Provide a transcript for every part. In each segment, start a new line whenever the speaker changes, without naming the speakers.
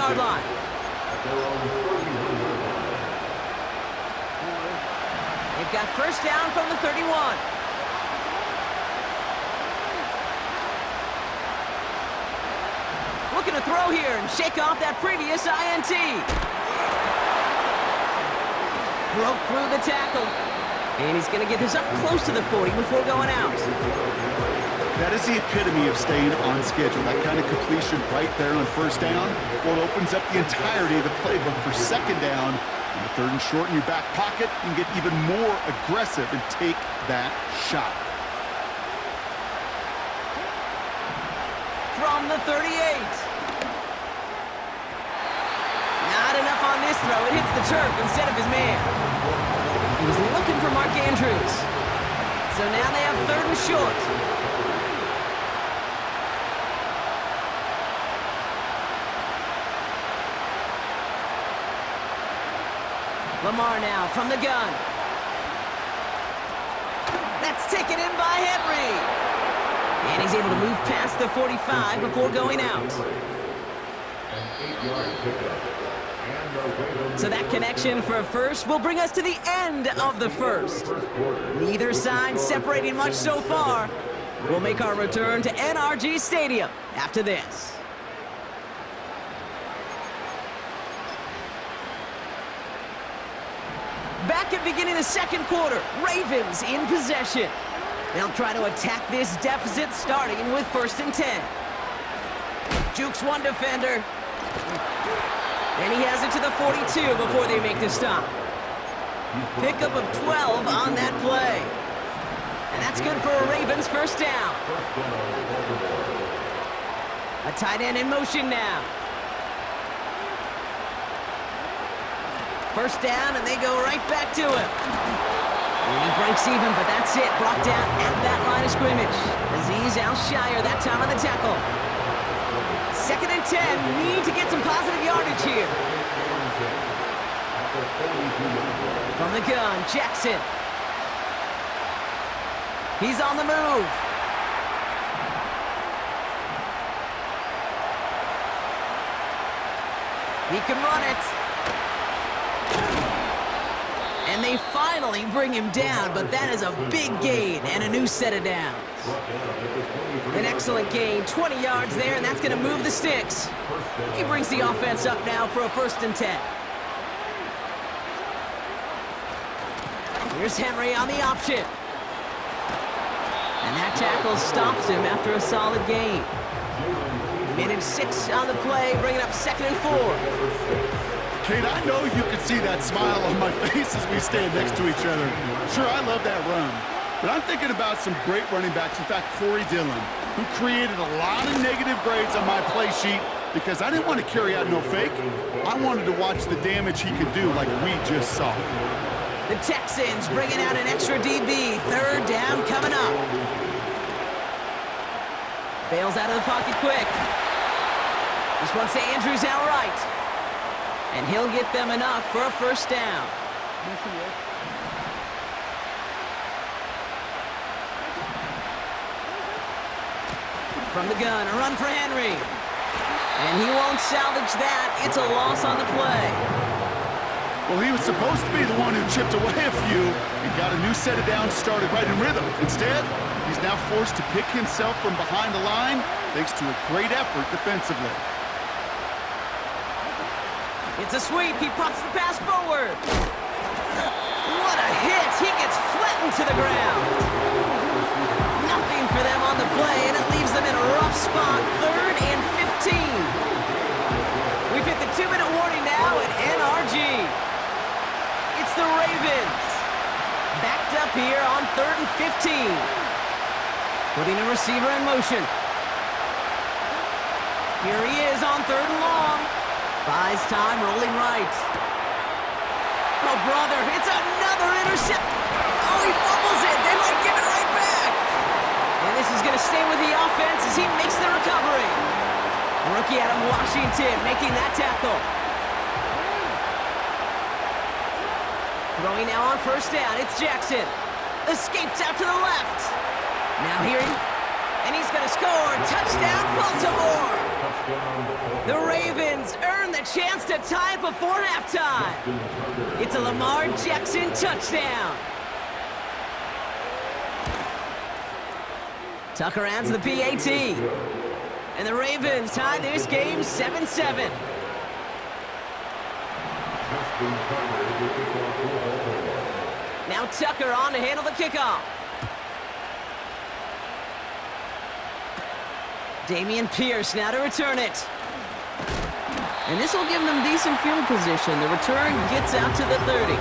30-yard line. They've got first down from the 31. Looking to throw here and shake off that previous INT. Broke through the tackle. And he's going to get this up close to the 40 before going out.
That is the epitome of staying on schedule. That kind of completion right there on first down, well, it opens up the entirety of the playbook for second down. In the third and short in your back pocket, you can get even more aggressive and take that shot.
From the 38. Not enough on this throw. It hits the turf instead of his man. He was looking for Mark Andrews. So now they have third and short. Lamar now from the gun. That's taken in by Henry. And he's able to move past the 45 before going out. So that connection for a first will bring us to the end of the first. Neither side separating much so far. We'll make our return to NRG Stadium after this. Back at beginning of the second quarter, Ravens in possession. They'll try to attack this deficit starting with first and 10. Jukes one defender. And he has it to the 42 before they make the stop. Pickup of 12 on that play. And that's good for a Ravens first down. A tight end in motion now. First down, and they go right back to him. And he breaks even, but that's it. Brought down at that line of scrimmage. Azeez Al-Shire that time on the tackle. Second and 10. Need to get some positive yardage here. From the gun, Jackson. He's on the move. He can run it. And they finally bring him down, but that is a big gain and a new set of downs. An excellent gain, 20 yards there, and that's going to move the sticks. He brings the offense up now for a first and 10. Here's Henry on the option. And that tackle stops him after a solid gain. Minute 6 on the play, bringing up second and 4.
Kate, I know you can see that smile on my face as we stand next to each other. Sure, I love that run. But I'm thinking about some great running backs. In fact, Corey Dillon, who created a lot of negative grades on my play sheet because I didn't want to carry out no fake. I wanted to watch the damage he could do like we just saw.
The Texans bringing out an extra DB. Third down coming up. Bails out of the pocket quick. This one's to Andrews outright. And he'll get them enough for a first down. From the gun, a run for Henry. And he won't salvage that. It's a loss on the play.
Well, he was supposed to be the one who chipped away a few and got a new set of downs started right in rhythm. Instead, he's now forced to pick himself from behind the line thanks to a great effort defensively.
It's a sweep. He pops the pass forward. What a hit. He gets flattened to the ground. Nothing for them on the play, and it leaves them in a rough spot. Third and 15. We've hit the 2-minute warning now at NRG. It's the Ravens. Backed up here on third and 15. Putting a receiver in motion. Here he is on third and long. Buys time, rolling right. Oh, brother, it's another intercept. Oh, he fumbles it. They might give it right back. And this is going to stay with the offense as he makes the recovery. Rookie Adam Washington making that tackle. Throwing now on first down, it's Jackson. Escapes out to the left. Now here and he's going to score. Touchdown, Baltimore. The Ravens earn the chance to tie it before halftime. It's a Lamar Jackson touchdown. Tucker adds the PAT. And the Ravens tie this game 7-7. Now Tucker on to handle the kickoff. Dameon Pierce now to return it. And this will give them decent field position. The return gets out to the 30.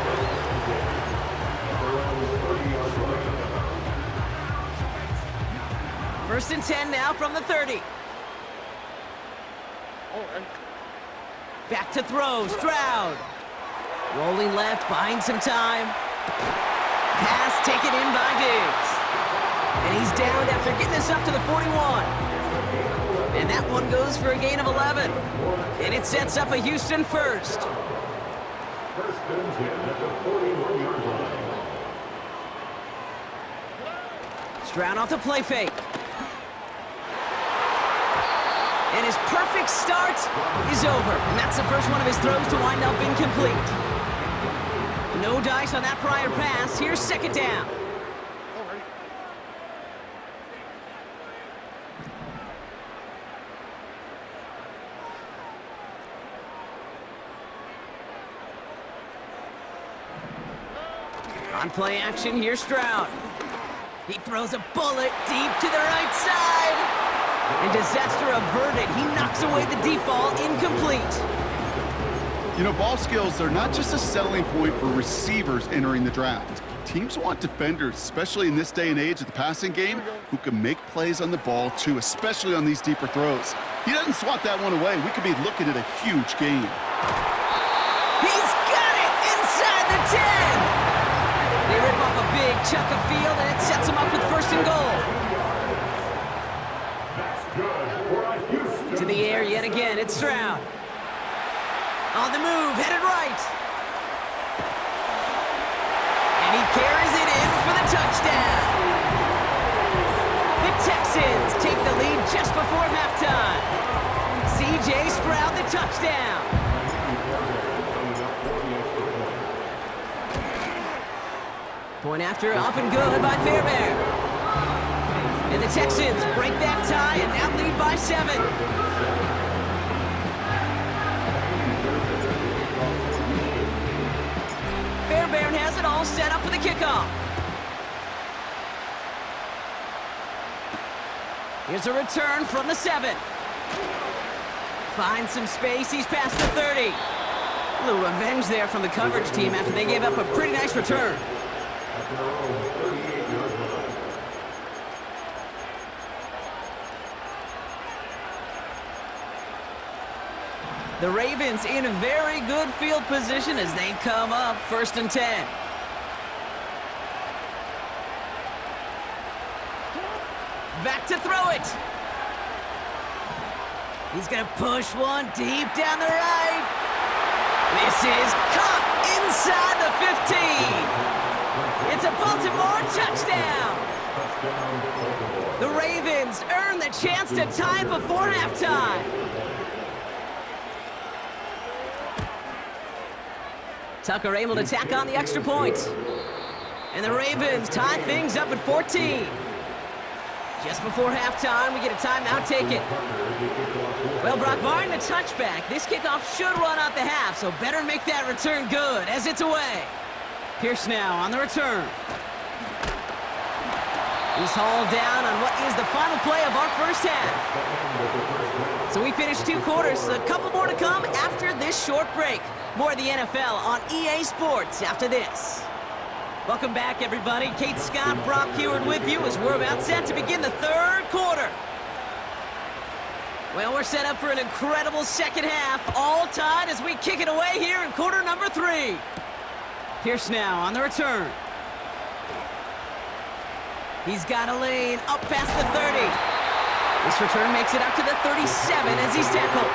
First and 10 now from the 30. Back to throw, Stroud. Rolling left, buying some time. Pass taken in by Diggs. And he's down after getting this up to the 41. And that one goes for a gain of 11. And it sets up a Houston first.
First and 10 at the 41-yard line.
Stroud off the play fake. And his perfect start is over. And that's the first one of his throws to wind up incomplete. No dice on that prior pass. Here's second down. On play action, here's Stroud. He throws a bullet deep to the right side. And disaster averted. He knocks away the deep ball, incomplete.
You know, ball skills are not just a selling point for receivers entering the draft. Teams want defenders, especially in this day and age of the passing game, who can make plays on the ball too, especially on these deeper throws. He doesn't swat that one away. We could be looking at a huge game.
He's got it inside the 10. They rip off a big chunk of field, and it sets him up with first and goal. To the air yet again, it's Stroud. On the move, headed right. And he carries it in for the touchdown. The Texans take the lead just before halftime. C.J. Stroud, the touchdown. Point after, up and good by Fairbairn. And the Texans break that tie and now lead by 7. Fairbairn has it all set up for the kickoff. Here's a return from the 7. Finds some space, he's past the 30. A little revenge there from the coverage team after they gave up a pretty nice return. The Ravens in very good field position as they come up first and 10. Back to throw it. He's going to push one deep down the right. This is caught inside the 15. It's a Baltimore touchdown. The Ravens earn the chance to tie before halftime. Tucker able to tack on the extra point. And the Ravens tie things up at 14. Just before halftime, we get a timeout taken. Well, Brock, barring the touchback, this kickoff should run out the half, so better make that return good as it's away. Pierce now on the return. He's hauled down on what is the final play of our first half. So we finished 2 quarters, a couple more to come after this short break. More of the NFL on EA Sports after this. Welcome back, everybody. Kate Scott, Brock Heward with you as we're about set to begin the 3rd quarter. Well, we're set up for an incredible second half, all tied as we kick it away here in quarter number 3. Pierce now on the return. He's got a lane up past the 30. This return makes it up to the 37 as he's tackled.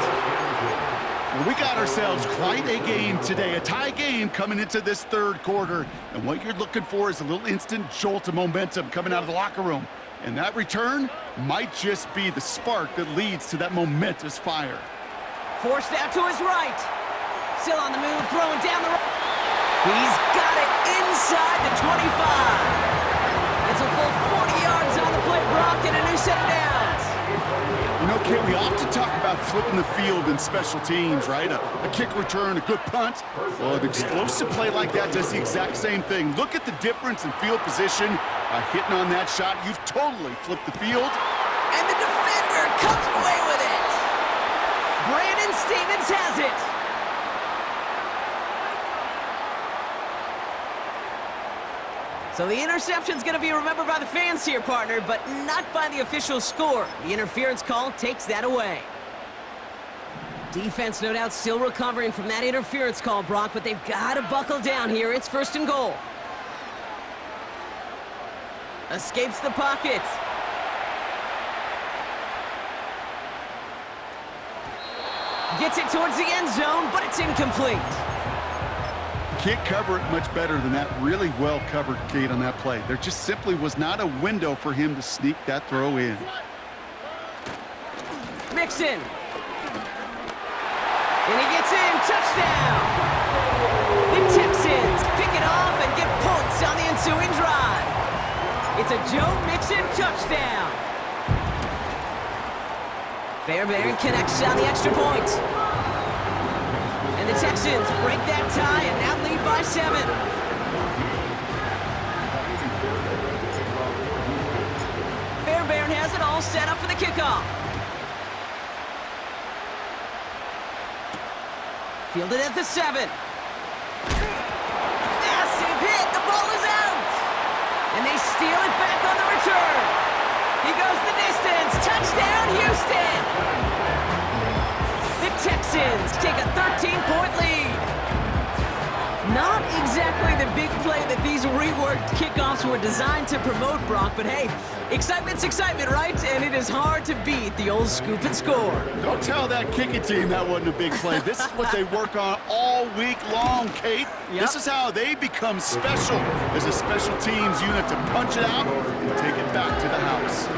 Well, we got ourselves quite a game today, a tie game coming into this 3rd quarter. And what you're looking for is a little instant jolt of momentum coming out of the locker room. And that return might just be the spark that leads to that momentous fire.
Forced out to his right. Still on the move, throwing down the right. He's got it inside the 25. It's a full 40 yards on the play, Brock, and a new set of downs.
You know, Kate, we often talk about flipping the field in special teams, right? A kick return, a good punt. Well, an explosive play like that does the exact same thing. Look at the difference in field position. By hitting on that shot, you've totally flipped the field.
And the defender comes away with it. Brandon Stevens has it. So the interception's going to be remembered by the fans here, partner, but not by the official score. The interference call takes that away. Defense, no doubt, still recovering from that interference call, Brock, but they've got to buckle down here. It's 1st and goal. Escapes the pocket. Gets it towards the end zone, but it's incomplete.
Can't cover it much better than that. Really well covered, Kate, on that play. There just simply was not a window for him to sneak that throw in.
Mixon. And he gets in. Touchdown. The Texans pick it off and get points on the ensuing drive. It's a Joe Mixon touchdown. Fairbairn connects on the extra point. And the Texans break that tie and now lead by 7. Fairbairn has it all set up for the kickoff. Fielded at the 7. Massive hit. The ball is out. And they steal it back on the return. He goes the distance. Touchdown, Houston. The Texans take a 13-point lead. Not exactly the big play that these reworked kickoffs were designed to promote, Brock, but hey, excitement's excitement, right? And it is hard to beat the old scoop and score.
Don't tell that kicking team that wasn't a big play. This is what they work on all week long, Kate.
Yep.
This is how they become special as a special teams unit to punch it out and take it back to the house.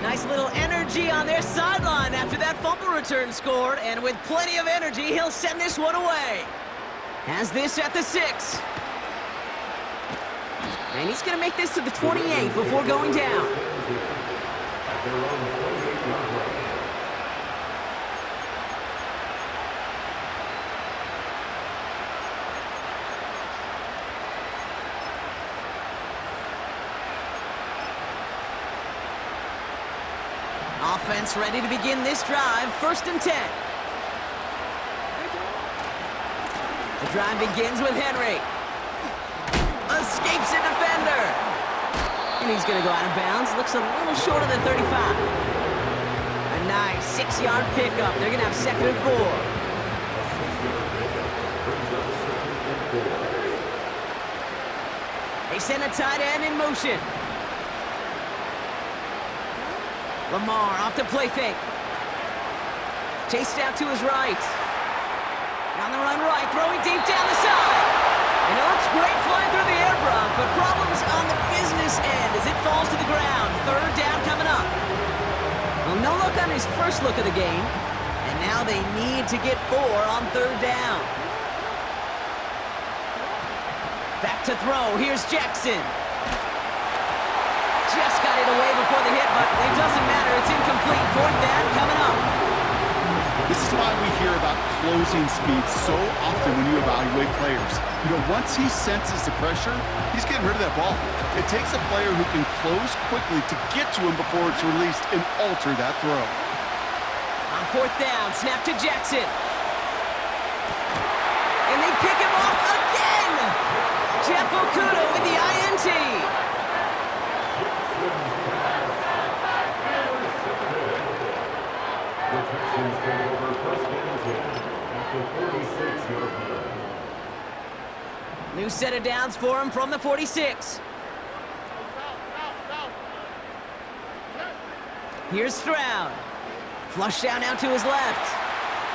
Nice little energy on their sideline after that fumble return scored, and with plenty of energy, he'll send this one away. Has this at the 6. And he's going to make this to the 28 before going down. Offense ready to begin this drive. 1st and 10. The drive begins with Henry. Escapes a defender. And he's going to go out of bounds. Looks a little short of the 35. A nice 6-yard pickup. They're going to have 2nd and 4. They send a tight end in motion. Lamar off the play fake. Chased out to his right. On the run right, throwing deep down the side. And it looks great flying through the air, Brock, but problems on the business end as it falls to the ground. 3rd down coming up. Well, no look on his first look of the game. And now they need to get 4 on 3rd down. Back to throw. Here's Jackson. Just got it away before the hit, but it doesn't matter. It's incomplete. 4th down coming up.
This is why we hear about closing speed so often when you evaluate players. You know, once he senses the pressure, he's getting rid of that ball. It takes a player who can close quickly to get to him before it's released and alter that throw.
On 4th down, snap to Jackson. And they pick him off again. Jeff Okuda with the INT. New set of downs for him from the 46. Here's Stroud. Flush down now to his left.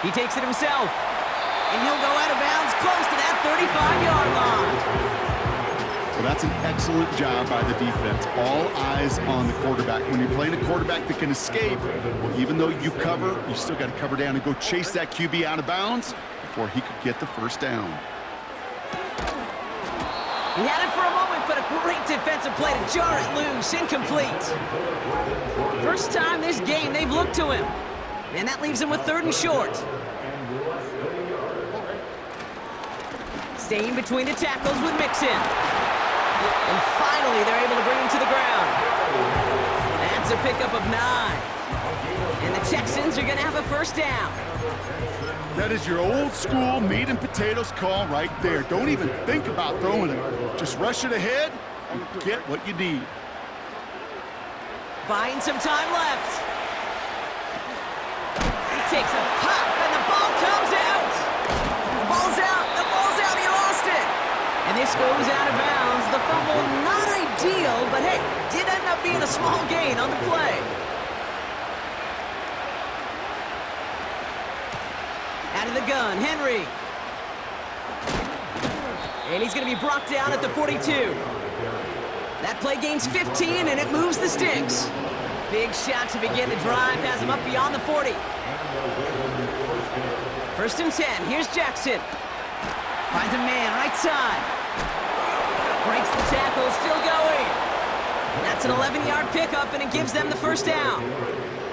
He takes it himself. And he'll go out of bounds close to that 35-yard line.
Well, that's an excellent job by the defense. All eyes on the quarterback. When you're playing a quarterback that can escape, well, even though you cover, you still got to cover down and go chase that QB out of bounds before he could get the first down.
He had it for a moment, but a great defensive play to jar it loose. Incomplete. First time this game they've looked to him. And that leaves him with 3rd and short. Staying between the tackles with Mixon. And finally, they're able to bring him to the ground. That's a pickup of 9. And the Texans are going to have a first down.
That is your old school meat and potatoes call right there. Don't even think about throwing it. Just rush it ahead and get what you need.
Buying some time left. He takes a pop, and the ball comes out. The ball's out. The ball's out. He lost it. And this goes out of bounds. The fumble, not ideal, but hey, did end up being a small gain on the play. Out of the gun, Henry. And he's going to be brought down at the 42. That play gains 15, and it moves the sticks. Big shot to begin the drive, has him up beyond the 40. 1st and 10, here's Jackson. Finds a man, right side. Breaks the tackle, still going. That's an 11-yard pickup, and it gives them the first down.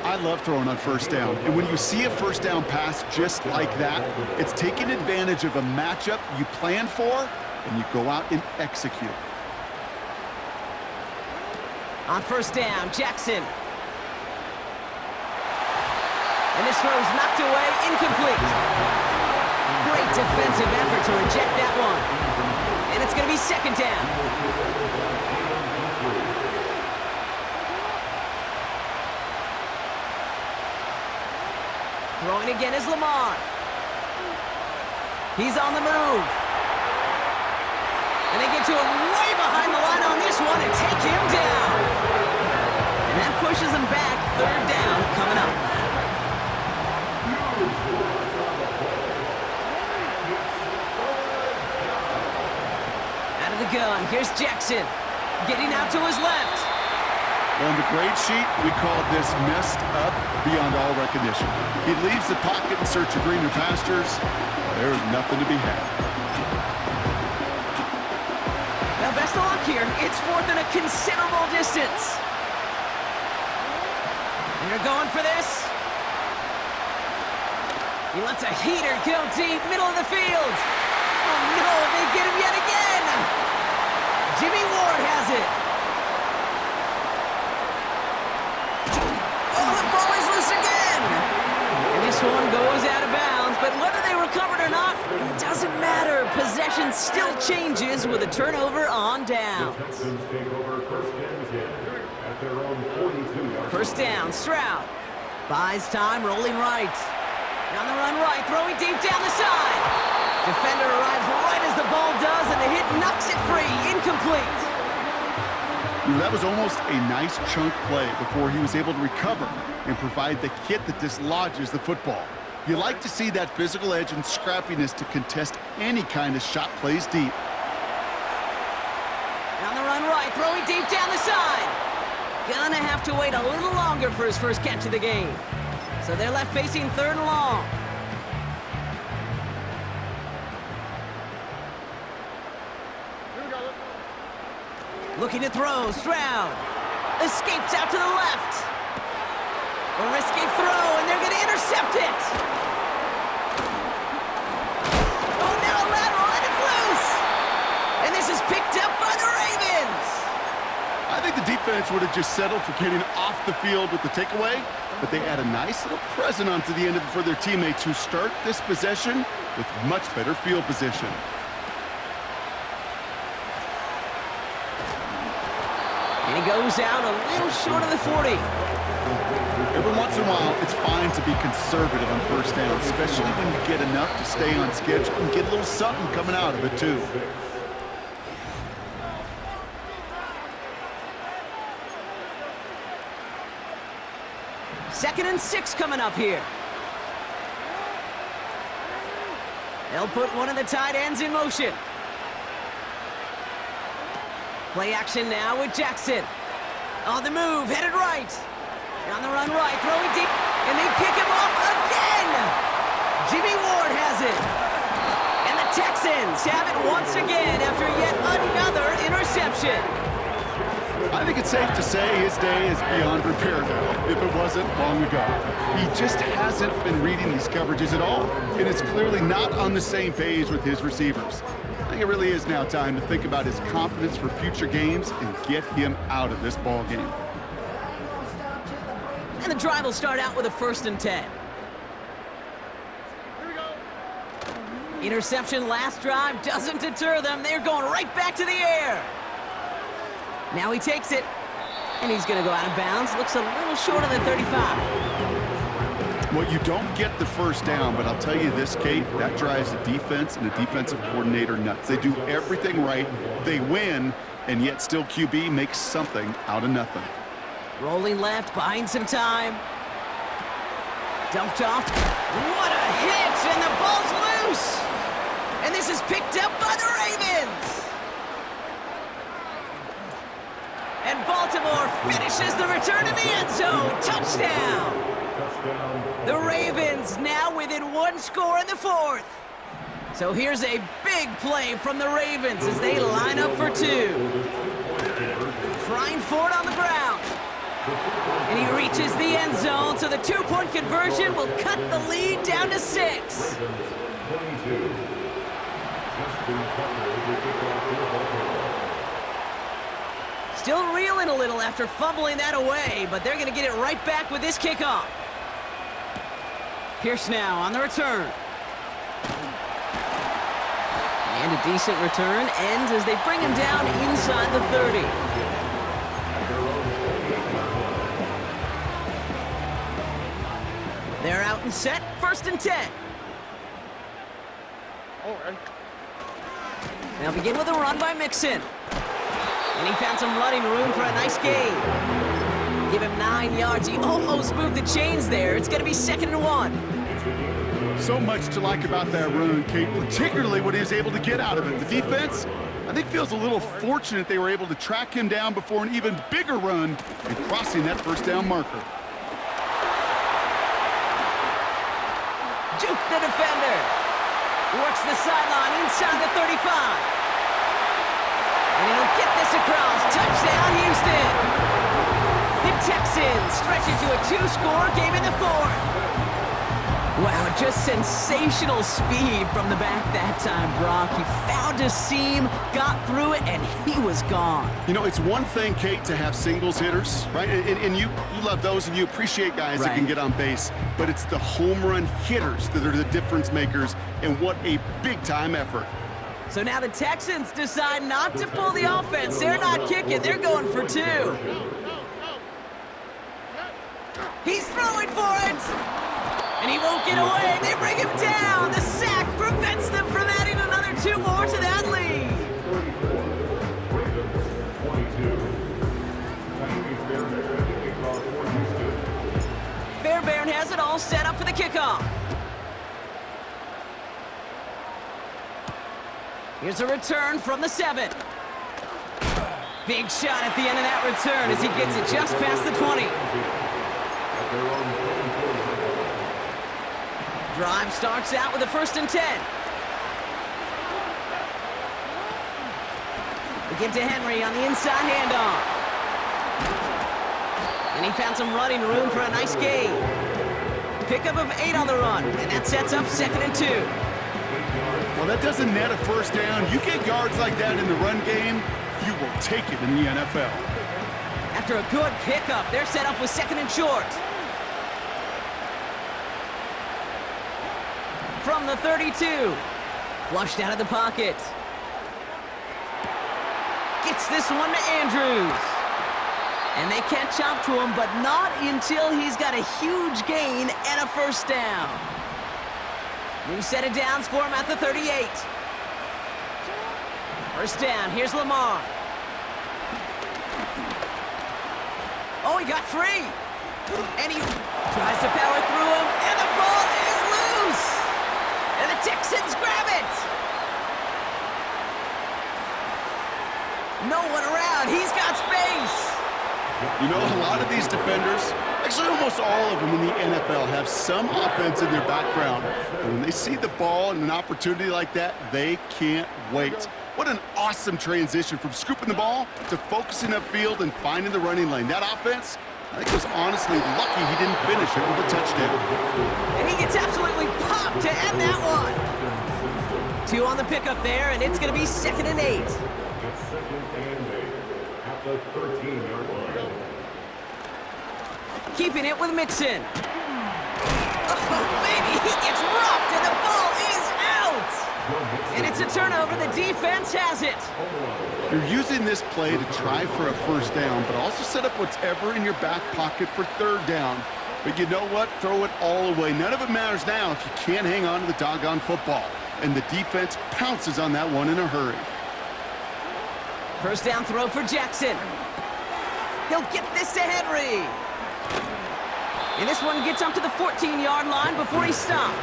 I love throwing on first down. And when you see a first down pass just like that, it's taking advantage of a matchup you plan for, and you go out and execute.
On first down, Jackson. And this throw's knocked away, incomplete. Great defensive effort to reject that one. And it's going to be 2nd down. Throwing again is Lamar. He's on the move. And they get to him way behind the line on this one and take him down. And that pushes him back. 3rd down coming up. Out of the gun, here's Jackson. Getting out to his left.
On the grade sheet, we call this messed up beyond all recognition. He leaves the pocket in search of greener pastures. There's nothing to be had.
Now, best of luck here. It's 4th and a considerable distance. They're going for this. He lets a heater go deep, middle of the field. Oh, no, they get him yet again. Jimmy Ward has it. This one goes out of bounds, but whether they recovered or not, it doesn't matter. Possession still changes with a turnover on down. First down, Stroud. Buys time, rolling right. On the run right, throwing deep down the side. Defender arrives right as the ball does, and the hit knocks it free. Incomplete.
That was almost a nice chunk play before he was able to recover and provide the hit that dislodges the football. You like to see that physical edge and scrappiness to contest any kind of shot plays deep.
On the run right, throwing deep down the side. Gonna have to wait a little longer for his first catch of the game. So they're left facing 3rd and long. Looking to throw, Stroud. Escapes out to the left. A risky throw, and they're going to intercept it. Oh, now a lateral, and it's loose. And this is picked up by the Ravens.
I think the defense would have just settled for getting off the field with the takeaway, but they add a nice little present onto the end of it for their teammates who start this possession with much better field position.
And he goes out a little short of the 40.
Every once in a while, it's fine to be conservative on first down, especially when you get enough to stay on schedule and get a little something coming out of it, too.
Second and 6 coming up here. They'll put one of the tight ends in motion. Play action now with Jackson. On the move, headed right. On the run right, throwing deep, and they pick him off again! Jimmy Ward has it. And the Texans have it once again after yet another interception.
I think it's safe to say his day is beyond repair now, if it wasn't long ago. He just hasn't been reading these coverages at all, and is clearly not on the same page with his receivers. I think it really is now time to think about his confidence for future games and get him out of this ball game.
And the drive will start out with a 1st and 10. Interception last drive doesn't deter them. They're going right back to the air. Now he takes it, and he's going to go out of bounds. Looks a little short of the 35.
Well, you don't get the first down, but I'll tell you this, Kate, that drives the defense and the defensive coordinator nuts. They do everything right, they win, and yet still QB makes something out of nothing.
Rolling left, buying some time. Dumped off. What a hit, and the ball's loose. And this is picked up by the Ravens. And Baltimore finishes the return to the end zone. Touchdown. The Ravens now within 1 score in the 4th. So here's a big play from the Ravens as they line up for 2. Frying Ford on the ground. And he reaches the end zone, so the 2-point conversion will cut the lead down to 6. Still reeling a little after fumbling that away, but they're going to get it right back with this kickoff. Pierce now on the return. And a decent return ends as they bring him down inside the 30. They're out and set, 1st and 10. They'll begin with a run by Mixon. And he found some running room for a nice gain. Give him 9 yards. He almost moved the chains there. It's going to be 2nd and 1.
So much to like about that run, Kate, particularly what he was able to get out of it. The defense, I think, feels a little fortunate they were able to track him down before an even bigger run and crossing that 1st down marker.
Juke the defender. Works the sideline inside the 35. And he'll get this across. Touchdown, Houston. The Texans stretch it to a 2-score game in the 4th. Wow, just sensational speed from the back that time, Brock. He found a seam, got through it, and he was gone.
You know, it's one thing, Kate, to have singles hitters, right? And you love those, and you appreciate guys that can get on base. But it's the home run hitters that are the difference makers, and what a big-time effort.
So now the Texans decide not to pull the offense. They're not kicking. They're going for 2. He's throwing for it. And he won't get away. They bring him down. The sack prevents them from adding another 2 more to that lead. Fairbairn has it all set up for the kickoff. Here's a return from the 7. Big shot at the end of that return as he gets it just past the 20. Drive starts out with a 1st and 10. We give to Henry on the inside handoff. And he found some running room for a nice gain. Pickup of 8 on the run, and that sets up 2nd and 2.
Well, that doesn't net a 1st down. You get yards like that in the run game, you will take it in the NFL.
After a good pickup, they're set up with 2nd and short. From the 32. Flushed out of the pocket. Gets this one to Andrews. And they catch up to him, but not until he's got a huge gain and a 1st down. New set of downs for him at the 38. 1st down, here's Lamar. Oh, he got free. And he tries to power through him, and the ball is loose. And the Texans grab it. No one around. He's got space.
You know, a lot of these defenders, actually almost all of them in the NFL, have some offense in their background. And when they see the ball and an opportunity like that, they can't wait. What an awesome transition from scooping the ball to focusing upfield and finding the running lane. That offense, I think, was honestly lucky he didn't finish it with a touchdown.
And he gets absolutely popped to end that one. 2 on the pickup there, and it's going to be 2nd and 8.
It's 2nd and 8 at the 13-yard line.
Keeping it with Mixon. Oh, baby, he gets rocked, and the ball is out. And it's a turnover. The defense has it.
You're using this play to try for a first down, but also set up whatever in your back pocket for 3rd down. But you know what? Throw it all away. None of it matters now if you can't hang on to the doggone football. And the defense pounces on that one in a hurry.
First down throw for Jackson. He'll get this to Henry. And this one gets up to the 14-yard line before he stopped.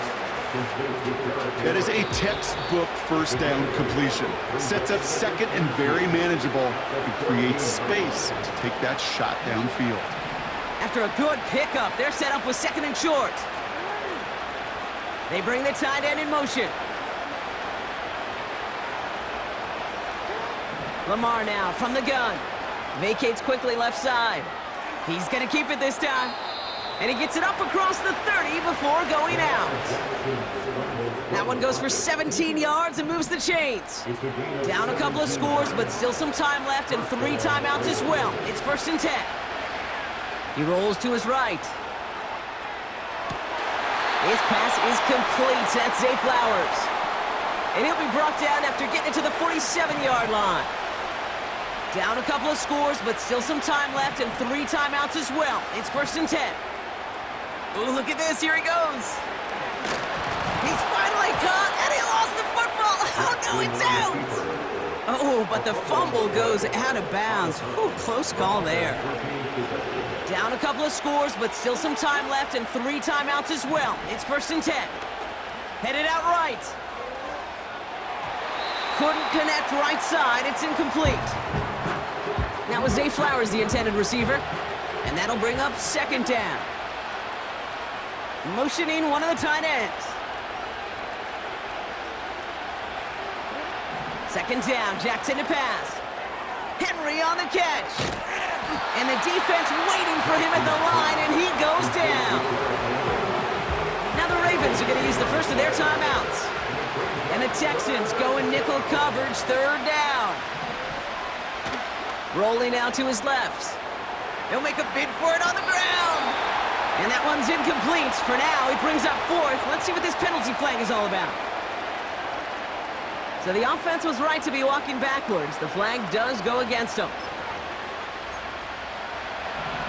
That is a textbook first down completion. Sets up 2nd and very manageable and creates space to take that shot downfield.
After a good pickup, they're set up with 2nd and short. They bring the tight end in motion. Lamar now from the gun. Vacates quickly left side. He's going to keep it this time. And he gets it up across the 30 before going out. That one goes for 17 yards and moves the chains. Down a couple of scores, but still some time left and 3 timeouts as well. It's 1st and 10. He rolls to his right. His pass is complete. That's Zay Flowers. And he'll be brought down after getting it to the 47-yard line. Down a couple of scores, but still some time left and 3 timeouts as well. It's 1st and 10. Ooh, look at this. Here he goes. He's finally caught, and he lost the football. Oh, no, it's out. Oh, but the fumble goes out of bounds. Ooh, close call there. Down a couple of scores, but still some time left and 3 timeouts as well. It's 1st and 10. Headed out right. Couldn't connect right side. It's incomplete. Now was Zay Flowers the intended receiver, and that'll bring up 2nd down. Motioning one of the tight ends. 2nd down, Jackson to pass. Henry on the catch. And the defense waiting for him at the line, and he goes down. Now the Ravens are going to use the first of their timeouts. And the Texans go in nickel coverage, 3rd down. Rolling out to his left. He'll make a bid for it on the ground. And that one's incomplete. For now, he brings up 4th. Let's see what this penalty flag is all about. So the offense was right to be walking backwards. The flag does go against them.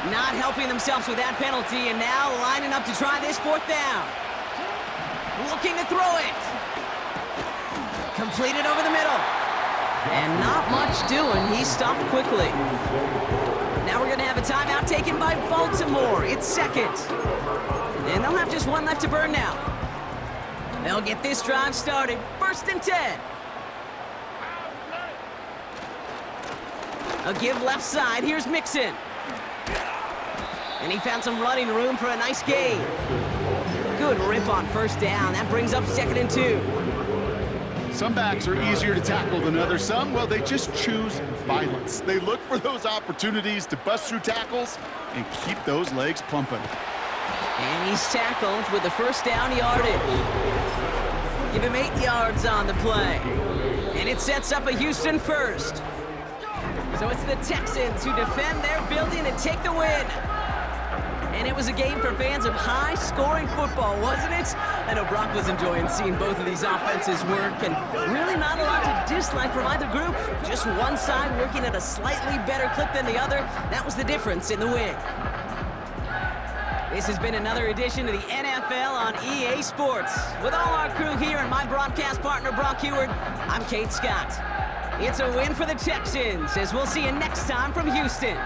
Not helping themselves with that penalty, and now lining up to try this 4th down. Looking to throw it. Completed over the middle. And not much doing. He stopped quickly. Now we're going to have a timeout taken by Baltimore. It's 2nd. And they'll have just 1 left to burn now. They'll get this drive started. 1st and 10. A give left side. Here's Mixon. And he found some running room for a nice gain. Good rip on 1st down. That brings up 2nd and 2.
Some backs are easier to tackle than others. Some, well, they just choose violence. They look for those opportunities to bust through tackles and keep those legs pumping.
And he's tackled with the 1st down yardage. Give him 8 yards on the play. And it sets up a Houston 1st. So it's the Texans who defend their building and take the win. And it was a game for fans of high-scoring football, wasn't it? I know Brock was enjoying seeing both of these offenses work, and really not a lot to dislike from either group. Just one side working at a slightly better clip than the other. That was the difference in the win. This has been another edition of the NFL on EA Sports. With all our crew here and my broadcast partner, Brock Heward, I'm Kate Scott. It's a win for the Texans, as we'll see you next time from Houston.